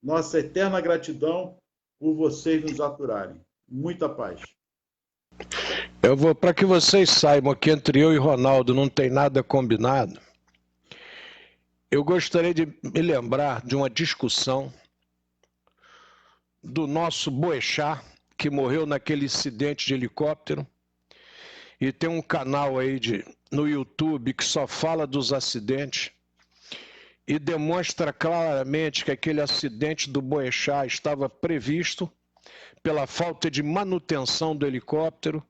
Nossa eterna gratidão por vocês nos aturarem. Muita paz. Para que vocês saibam que entre eu e Ronaldo não tem nada combinado, eu gostaria de me lembrar de uma discussão do nosso Boechat que morreu naquele incidente de helicóptero. E tem um canal aí no YouTube que só fala dos acidentes e demonstra claramente que aquele acidente do Boechat estava previsto pela falta de manutenção do helicóptero,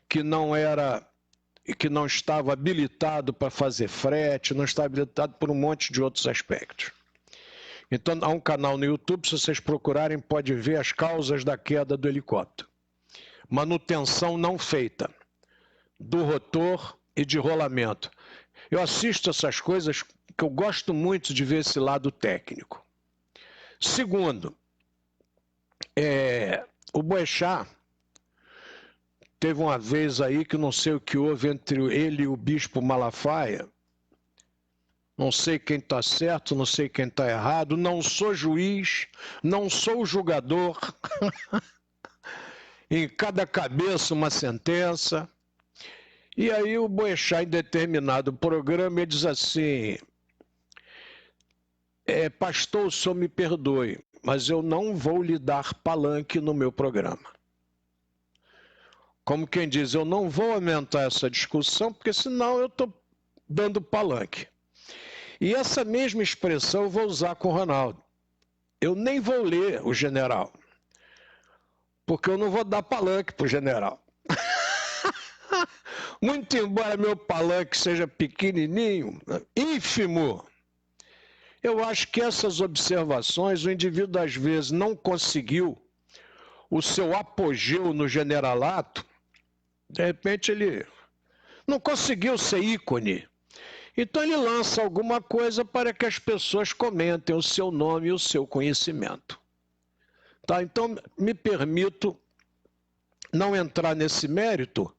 que não estava habilitado para fazer frete, não estava habilitado por um monte de outros aspectos. Então, há um canal no YouTube, se vocês procurarem, pode ver as causas da queda do helicóptero. Manutenção não feita do rotor e de rolamento. Eu assisto essas coisas que eu gosto muito de ver esse lado técnico. Segundo, o Boechat teve uma vez aí que não sei o que houve entre ele e o bispo Malafaia. Não sei quem está certo, não sei quem está errado, não sou juiz, não sou julgador. Em cada cabeça uma sentença. E aí o Boechat, em determinado programa, ele diz assim: pastor, o senhor me perdoe, mas eu não vou lhe dar palanque no meu programa. Como quem diz, eu não vou aumentar essa discussão, porque senão eu estou dando palanque. E essa mesma expressão eu vou usar com o Ronaldo. Eu nem vou ler o general, porque eu não vou dar palanque para o general. Muito embora meu palanque seja pequenininho, ínfimo, eu acho que essas observações, o indivíduo às vezes não conseguiu o seu apogeu no generalato, de repente ele não conseguiu ser ícone. Então ele lança alguma coisa para que as pessoas comentem o seu nome e o seu conhecimento. Tá? Então me permito não entrar nesse mérito,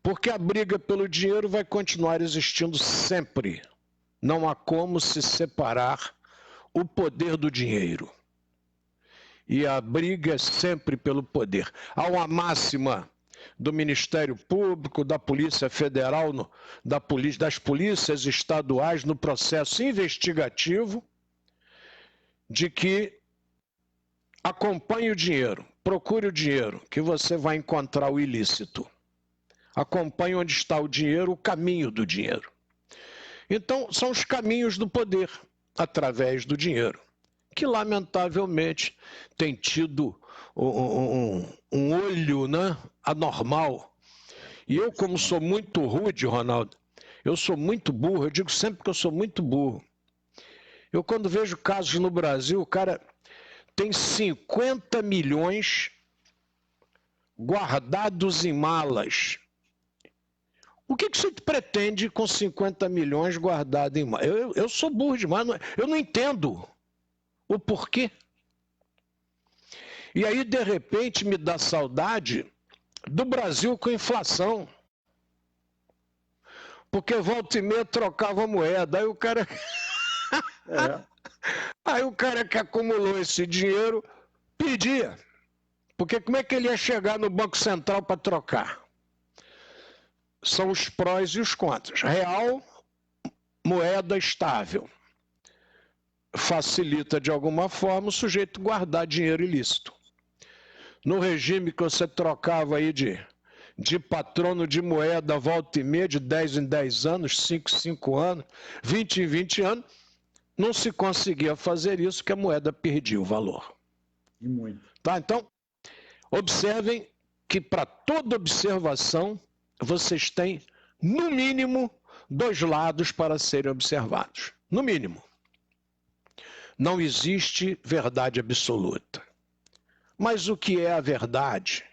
porque a briga pelo dinheiro vai continuar existindo sempre. Não há como se separar o poder do dinheiro. E a briga é sempre pelo poder. Há uma máxima do Ministério Público, da Polícia Federal, das polícias estaduais no processo investigativo, de que acompanhe o dinheiro, procure o dinheiro, que você vai encontrar o ilícito. Acompanhe onde está o dinheiro, o caminho do dinheiro. Então, são os caminhos do poder, através do dinheiro, que lamentavelmente tem tido um olho, né, anormal. E eu, como sou muito rude, Ronaldo, eu sou muito burro, eu digo sempre que eu sou muito burro. Eu, quando vejo casos no Brasil, o cara tem 50 milhões guardados em malas. O que você pretende com 50 milhões guardados em malas? Eu sou burro demais, eu não entendo o porquê. E aí, de repente, me dá saudade do Brasil com inflação. Porque volta e meia trocava moeda. Aí o cara... Aí o cara que acumulou esse dinheiro pedia. Porque como é que ele ia chegar no Banco Central para trocar? São os prós e os contras. Real, moeda estável. Facilita de alguma forma o sujeito guardar dinheiro ilícito. No regime que você trocava aí de patrono de moeda volta e meia, de 10 em 10 anos, 5 em 5 anos, 20 em 20 anos, não se conseguia fazer isso, que a moeda perdia o valor. E muito. Tá? Então, observem que para toda observação, vocês têm, no mínimo, 2 lados para serem observados. No mínimo. Não existe verdade absoluta. Mas o que é a verdade?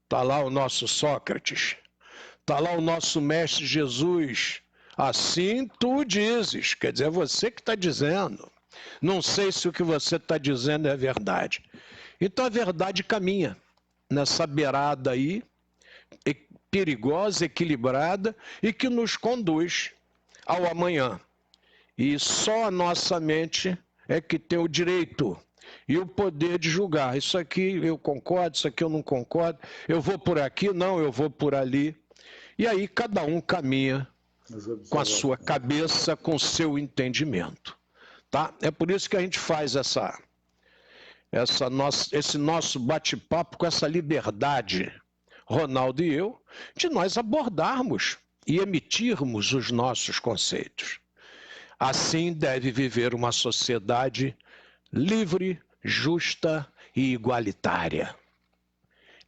Está lá o nosso Sócrates, está lá o nosso mestre Jesus. Assim tu dizes, quer dizer, é você que está dizendo. Não sei se o que você está dizendo é verdade. Então a verdade caminha nessa beirada aí, perigosa, equilibrada, e que nos conduz ao amanhã. E só a nossa mente é que tem o direito e o poder de julgar. Isso aqui eu concordo, isso aqui eu não concordo, eu vou por aqui, não, eu vou por ali. E aí cada um caminha com a sua cabeça, com o seu entendimento. Tá? É por isso que a gente faz esse nosso bate-papo com essa liberdade, Ronaldo e eu, de nós abordarmos e emitirmos os nossos conceitos. Assim deve viver uma sociedade livre, justa e igualitária.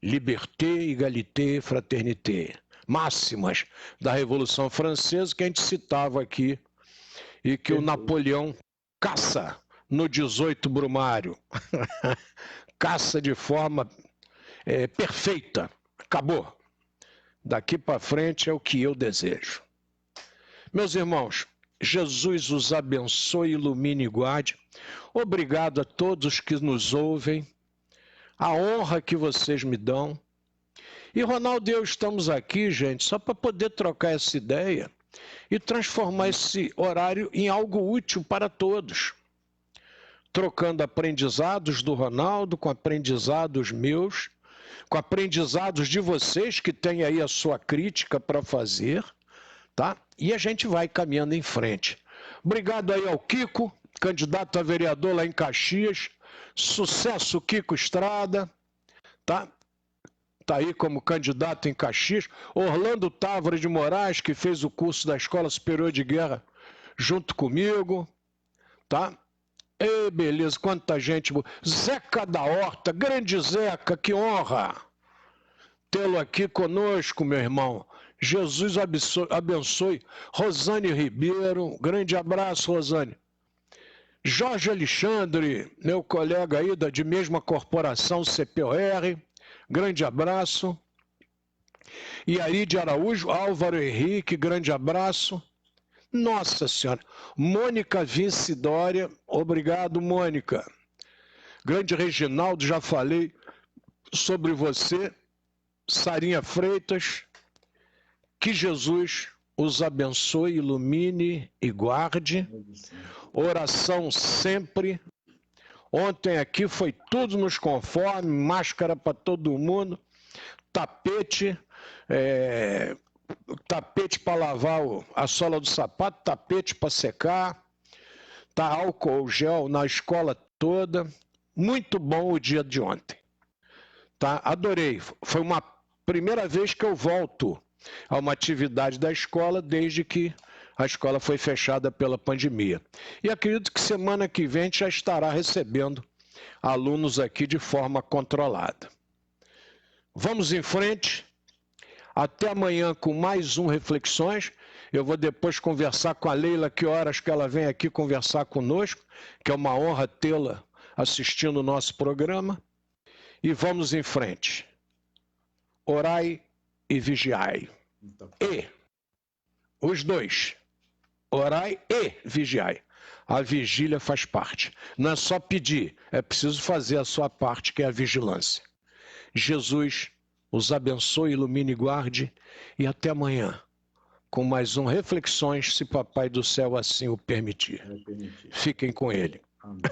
Liberté, égalité, fraternité. Máximas da Revolução Francesa que a gente citava aqui e que o Napoleão caça no 18 Brumário. Caça de forma perfeita. Acabou. Daqui para frente é o que eu desejo. Meus irmãos, Jesus os abençoe, ilumine e guarde. Obrigado a todos que nos ouvem. A honra que vocês me dão. E Ronaldo e eu estamos aqui, gente, só para poder trocar essa ideia e transformar esse horário em algo útil para todos. Trocando aprendizados do Ronaldo com aprendizados meus, com aprendizados de vocês que têm aí a sua crítica para fazer, tá? E a gente vai caminhando em frente. Obrigado aí ao Kiko, candidato a vereador lá em Caxias. Sucesso, Kiko Estrada, tá? Tá aí como candidato em Caxias. Orlando Távora de Moraes, que fez o curso da Escola Superior de Guerra junto comigo, tá? Ei, beleza, quanta gente boa. Zeca da Horta, grande Zeca, que honra tê-lo aqui conosco, meu irmão. Jesus abençoe. Rosane Ribeiro, grande abraço, Rosane. Jorge Alexandre, meu colega aí de mesma corporação CPOR, grande abraço. Iaride Araújo, Álvaro Henrique, grande abraço. Nossa Senhora. Mônica Vince Dória, obrigado, Mônica. Grande Reginaldo, já falei sobre você. Sarinha Freitas, que Jesus os abençoe, ilumine e guarde. Oração sempre. Ontem aqui foi tudo nos conforme, máscara para todo mundo, tapete, tapete para lavar a sola do sapato, tapete para secar, tá álcool gel na escola toda. Muito bom o dia de ontem. Tá? Adorei. Foi uma primeira vez que eu volto a uma atividade da escola desde que a escola foi fechada pela pandemia. E acredito que semana que vem já estará recebendo alunos aqui de forma controlada. Vamos em frente. Até amanhã com mais um Reflexões. Eu vou depois conversar com a Leila, que horas que ela vem aqui conversar conosco, que é uma honra tê-la assistindo o nosso programa. E vamos em frente. Orai e vigiai. E os dois. Orai e vigiai. A vigília faz parte. Não é só pedir, é preciso fazer a sua parte, que é a vigilância. Jesus os abençoe, ilumine e guarde. E até amanhã, com mais um Reflexões, se Papai do Céu assim o permitir. Fiquem com ele. Amém.